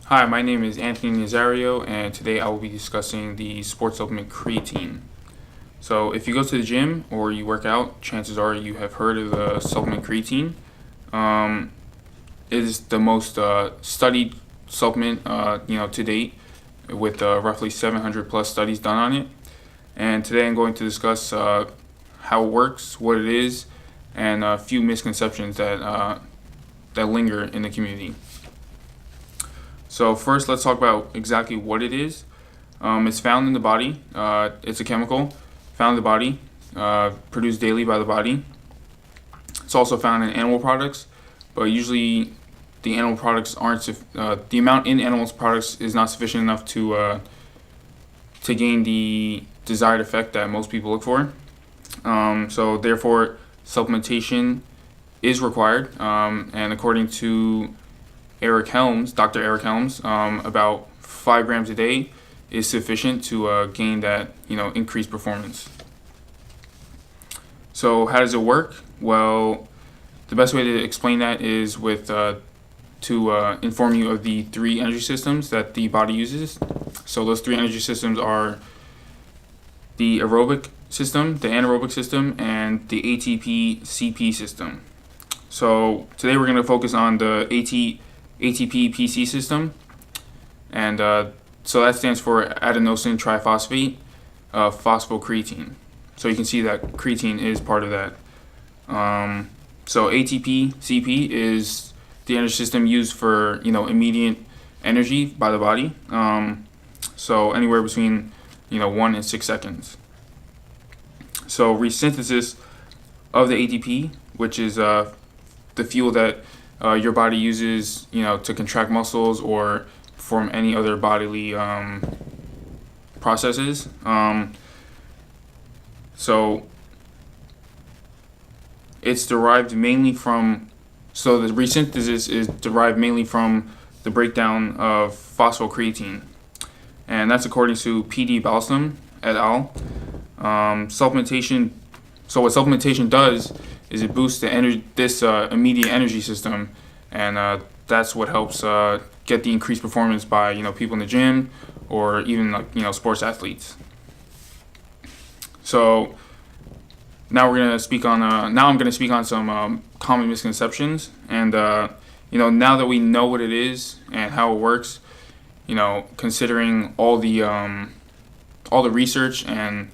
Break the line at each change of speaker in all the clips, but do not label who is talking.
Hi, my name is Anthony Nazario, and today I will be discussing the sports supplement creatine. So, if you go to the gym or you work out, chances are you have heard of the supplement creatine. Um, it is the most studied supplement, to date, with roughly 700 plus studies done on it. And today I'm going to discuss how it works, what it is, and a few misconceptions that linger in the community. So first, let's talk about exactly what it is. It's found in the body. It's a chemical found in the body, produced daily by the body. It's also found in animal products, but usually the animal products aren't. The amount in animal products is not sufficient enough to gain the desired effect that most people look for. So therefore, supplementation is required. And according to Dr. Eric Helms, about 5 grams a day is sufficient to gain that increased performance. So how does it work? Well, the best way to explain that is with to inform you of the 3 energy systems that the body uses. So those 3 energy systems are the aerobic system, the anaerobic system, and the ATP-CP system. So today we're going to focus on the ATP-PC system, and so that stands for adenosine triphosphate phosphocreatine. So you can see that creatine is part of that. So ATP-CP is the energy system used for immediate energy by the body. So anywhere between 1 and 6 seconds. So resynthesis of the ATP, which is the fuel that your body uses, to contract muscles or perform any other bodily processes. So it's derived mainly from. So the resynthesis is derived mainly from the breakdown of phosphocreatine, and that's according to P.D. Balsam et al. Supplementation. So what supplementation does is it boosts the immediate energy system, and that's what helps get the increased performance by people in the gym or even sports athletes. So now I'm going to speak on some common misconceptions, and now that we know what it is and how it works, considering all the research and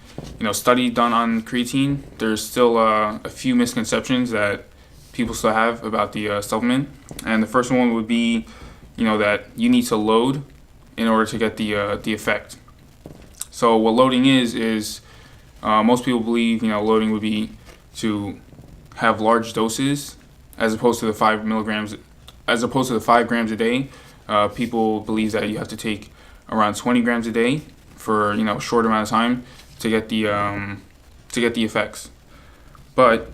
study done on creatine, there's still a few misconceptions that people still have about the supplement. And the first one would be, that you need to load in order to get the effect. So what loading is most people believe loading would be to have large doses as opposed to the 5 milligrams, as opposed to the 5 grams a day. People believe that you have to take around 20 grams a day for a short amount of time to get the effects. But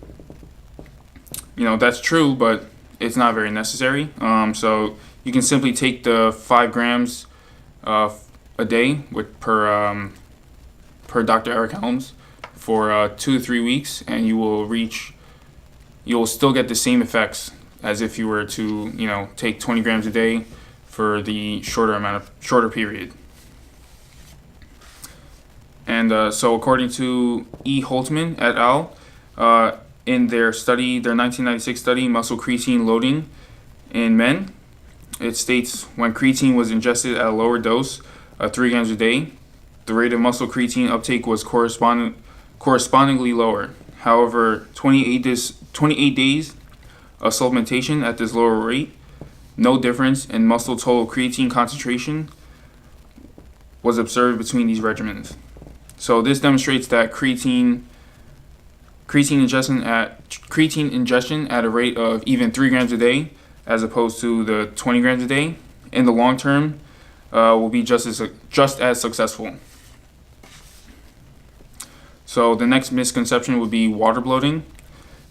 that's true, but it's not very necessary. So you can simply take the 5 grams a day per Dr. Eric Helms for 2 to 3 weeks, and you'll still get the same effects as if you were to take 20 grams a day for the shorter period. And so according to E. Holtman et al., in their 1996 study, muscle creatine loading in men, it states when creatine was ingested at a lower dose, 3 grams a day, the rate of muscle creatine uptake was correspondingly lower. However, 28 days of supplementation at this lower rate, no difference in muscle total creatine concentration was observed between these regimens. So this demonstrates that creatine ingestion at a rate of even 3 grams a day, as opposed to the 20 grams a day, in the long term, will be just as successful. So the next misconception would be water bloating.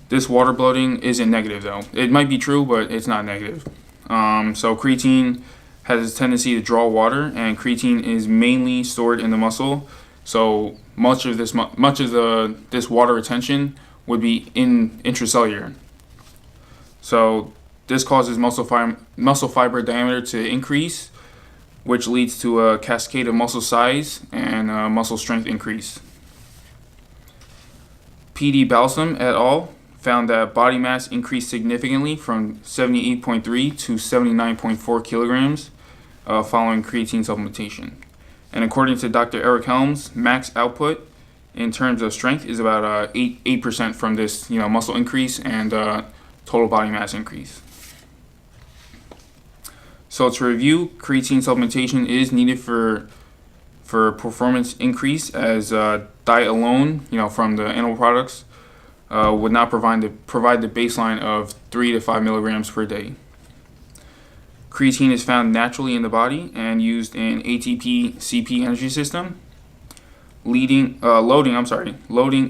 This water bloating isn't negative though. It might be true, but it's not negative. So creatine has a tendency to draw water, and creatine is mainly stored in the muscle. So much of this water retention would be intracellular. So this causes muscle fiber diameter to increase, which leads to a cascade of muscle size and muscle strength increase. P.D. Balsam et al. Found that body mass increased significantly from 78.3 to 79.4 kilograms following creatine supplementation. And according to Dr. Eric Helms, max output in terms of strength is about 8% from this muscle increase and total body mass increase. So to review, creatine supplementation is needed for performance increase, as diet alone, from the animal products, would not provide the baseline of 3 to 5 milligrams per day. Creatine is found naturally in the body and used in ATP-CP energy system. Loading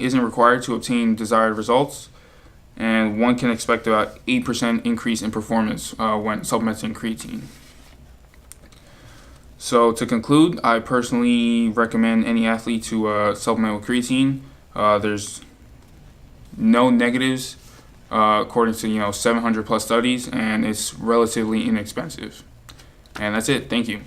isn't required to obtain desired results, and one can expect about 8% increase in performance when supplementing creatine. So to conclude, I personally recommend any athlete to supplement with creatine. There's no negatives according to 700 plus studies, and it's relatively inexpensive. And that's it. Thank you.